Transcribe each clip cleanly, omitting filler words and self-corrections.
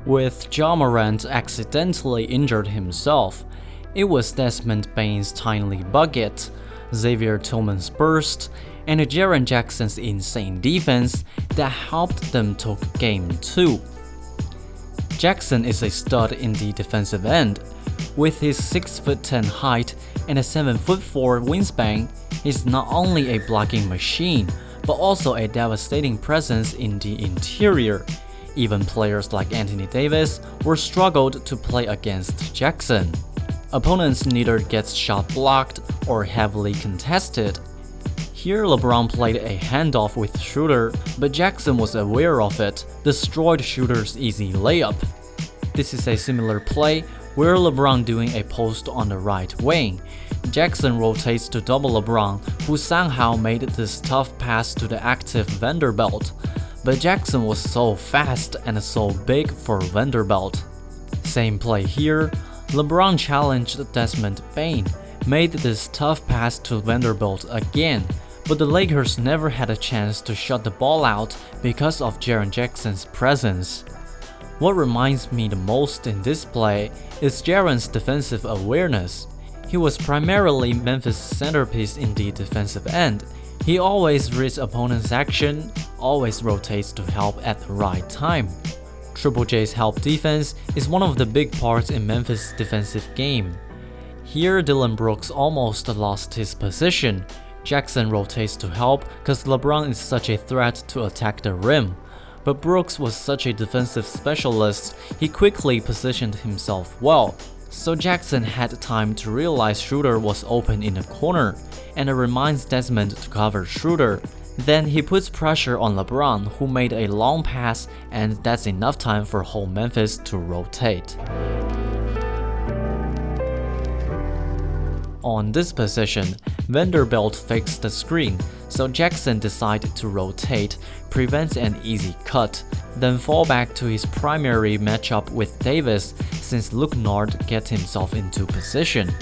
With Ja Morant accidentally injured himself, it was Desmond Bane's timely bucket, Xavier Tillman's burst, and Jaren Jackson's insane defense that helped them take Game 2. Jackson is a stud in the defensive end. With his 6'10" height and a 7'4" wingspan, he's not only a blocking machine, but also a devastating presence in the interior. Even players like Anthony Davis were struggled to play against Jackson. Opponents neither get shot blocked or heavily contested. Here LeBron played a handoff with Shooter, but Jackson was aware of it, destroyed Shooter's easy layup. This is a similar play where LeBron doing a post on the right wing. Jackson rotates to double LeBron, who somehow made this tough pass to the active Vanderbilt. But Jackson was so fast and so big for Vanderbilt. Same play here, LeBron challenged Desmond Bane, made this tough pass to Vanderbilt again, but the Lakers never had a chance to shut the ball out because of Jaren Jackson's presence. What reminds me the most in this play is Jaren's defensive awareness. He was primarily Memphis' centerpiece in the defensive end. He always reads opponent's action, always rotates to help at the right time. Triple J's help defense is one of the big parts in Memphis' defensive game. Here Dillon Brooks almost lost his position. Jackson rotates to help cause LeBron is such a threat to attack the rim. But Brooks was such a defensive specialist, he quickly positioned himself well. So Jackson had time to realize Shooter was open in the corner, and it reminds Desmond to cover Shooter. Then he puts pressure on LeBron, who made a long pass, and that's enough time for whole Memphis to rotate. On this position, Vanderbilt fakes the screen, so Jackson decided to rotate, prevents an easy cut, then fall back to his primary matchup with Davis since Luke Nard gets himself into position.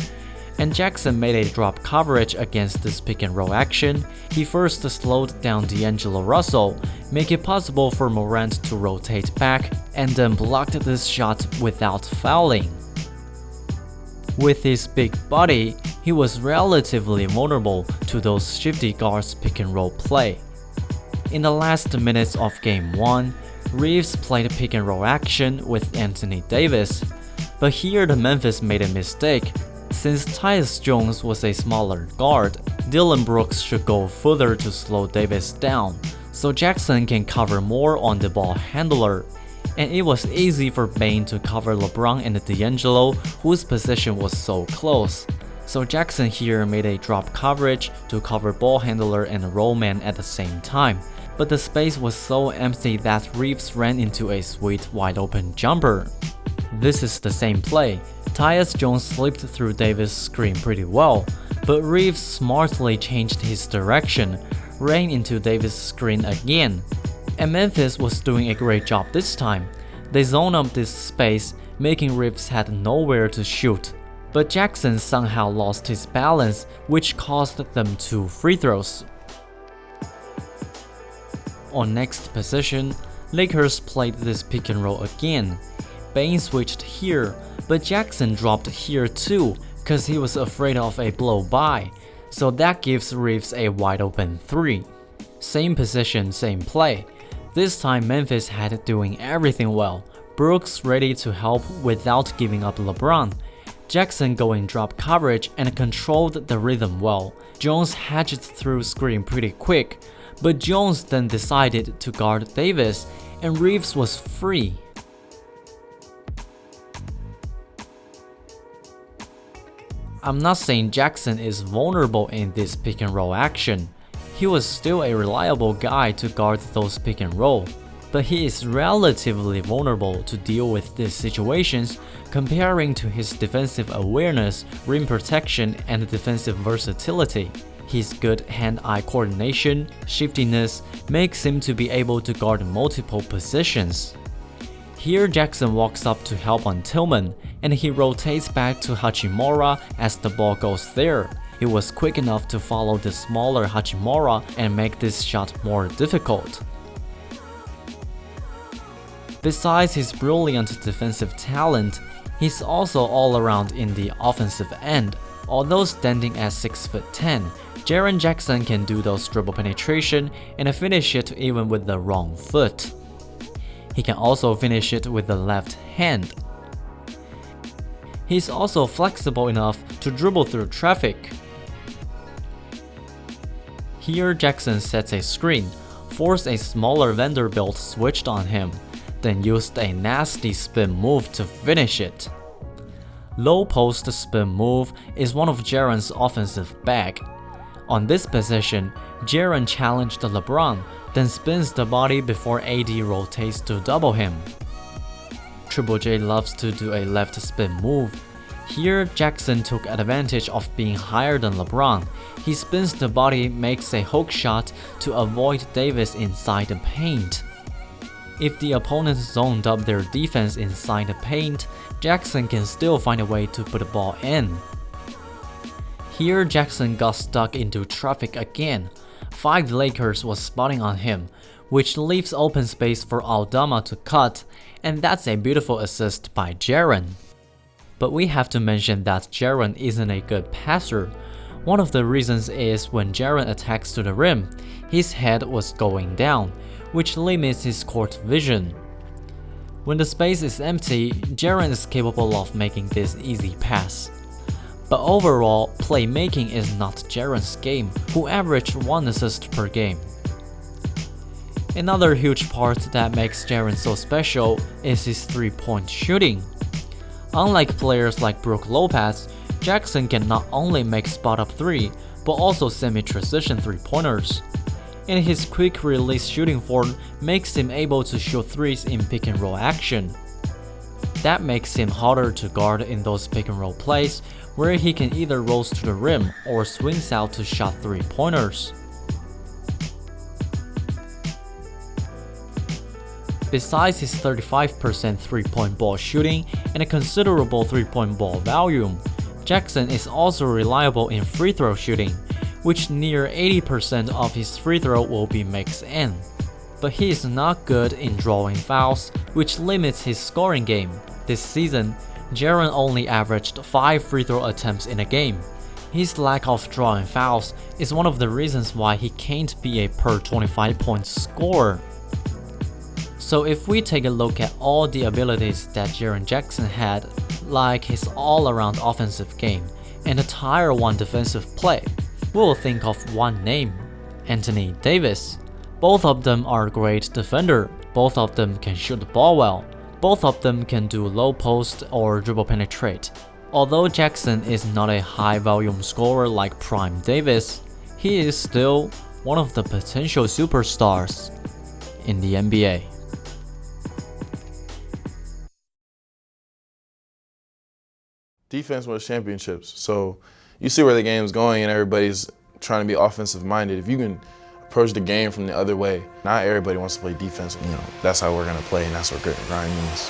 And Jackson made a drop coverage against this pick and roll action. He first slowed down D'Angelo Russell, make it possible for Morant to rotate back, and then blocked this shot without fouling. With his big body, he was relatively vulnerable to those shifty guards pick and roll play. In the last minutes of Game 1, Reeves played pick and roll action with Anthony Davis, but here the Memphis made a mistake. Since Tyus Jones was a smaller guard, Dillon Brooks should go further to slow Davis down, so Jackson can cover more on the ball handler. And it was easy for Bane to cover LeBron and D'Angelo, whose position was so close. So Jackson here made a drop coverage to cover ball handler and roll man at the same time. But the space was so empty that Reeves ran into a sweet wide open jumper. This is the same play. Tyus Jones slipped through Davis' screen pretty well, but Reeves smartly changed his direction, ran into Davis' screen again. And Memphis was doing a great job this time. They zoned up this space, making Reeves had nowhere to shoot. But Jackson somehow lost his balance, which cost them 2 free throws. On next position, Lakers played this pick and roll again. Bane switched here, but Jackson dropped here too, cause he was afraid of a blow by, so that gives Reeves a wide open 3. Same position, same play. This time Memphis had doing everything well, Brooks ready to help without giving up LeBron. Jackson going drop coverage and controlled the rhythm well. Jones hatched through screen pretty quick, but Jones then decided to guard Davis, and Reeves was free. I'm not saying Jackson is vulnerable in this pick and roll action. He was still a reliable guy to guard those pick and roll, but he is relatively vulnerable to deal with these situations comparing to his defensive awareness, rim protection, and defensive versatility. His good hand-eye coordination, shiftiness makes him to be able to guard multiple positions. Here Jackson walks up to help on Tillman, and he rotates back to Hachimura as the ball goes there. He was quick enough to follow the smaller Hachimura and make this shot more difficult. Besides his brilliant defensive talent, he's also all around in the offensive end. Although standing at 6'10", Jaren Jackson can do those dribble penetration and finish it even with the wrong foot. He can also finish it with the left hand. He's also flexible enough to dribble through traffic. Here Jackson sets a screen, forced a smaller Vanderbilt switched on him, then used a nasty spin move to finish it. Low post spin move is one of Jaren's offensive bag. On this position, Jaren challenged LeBron, then spins the body before AD rotates to double him. Triple J loves to do a left spin move. Here, Jackson took advantage of being higher than LeBron. He spins the body, makes a hook shot to avoid Davis inside the paint. If the opponent zoned up their defense inside the paint, Jackson can still find a way to put the ball in. Here, Jackson got stuck into traffic again. 5 Lakers was spotting on him, which leaves open space for Aldama to cut, and that's a beautiful assist by Jaren. But we have to mention that Jaren isn't a good passer. One of the reasons is when Jaren attacks to the rim, his head was going down, which limits his court vision. When the space is empty, Jaren is capable of making this easy pass. But overall, playmaking is not Jaren's game, who averaged 1 assist per game. Another huge part that makes Jaren so special is his 3-point shooting. Unlike players like Brook Lopez, Jackson can not only make spot-up 3, but also semi-transition 3-pointers. And his quick release shooting form makes him able to shoot 3s in pick-and-roll action. That makes him harder to guard in those pick-and-roll plays where he can either rolls to the rim or swings out to shot 3-pointers. Besides his 35% 3-point ball shooting and a considerable 3-point ball volume, Jackson is also reliable in free throw shooting, which near 80% of his free throw will be mixed in. But he is not good in drawing fouls, which limits his scoring game. This season, Jaren only averaged 5 free throw attempts in a game. His lack of drawing fouls is one of the reasons why he can't be a per 25-point scorer. So if we take a look at all the abilities that Jaren Jackson had, like his all-around offensive game and a tier 1 defensive play, we'll think of one name: Anthony Davis. Both of them are great defender, both of them can shoot the ball well, both of them can do low post or dribble penetrate. Although Jackson is not a high volume scorer like Prime Davis, he is still one of the potential superstars in the NBA. Defense wins championships, so you see where the game's going and everybody's trying to be offensive minded. If you can approach the game from the other way, not everybody wants to play defense. That's how we're gonna play, and that's what grit and grind means.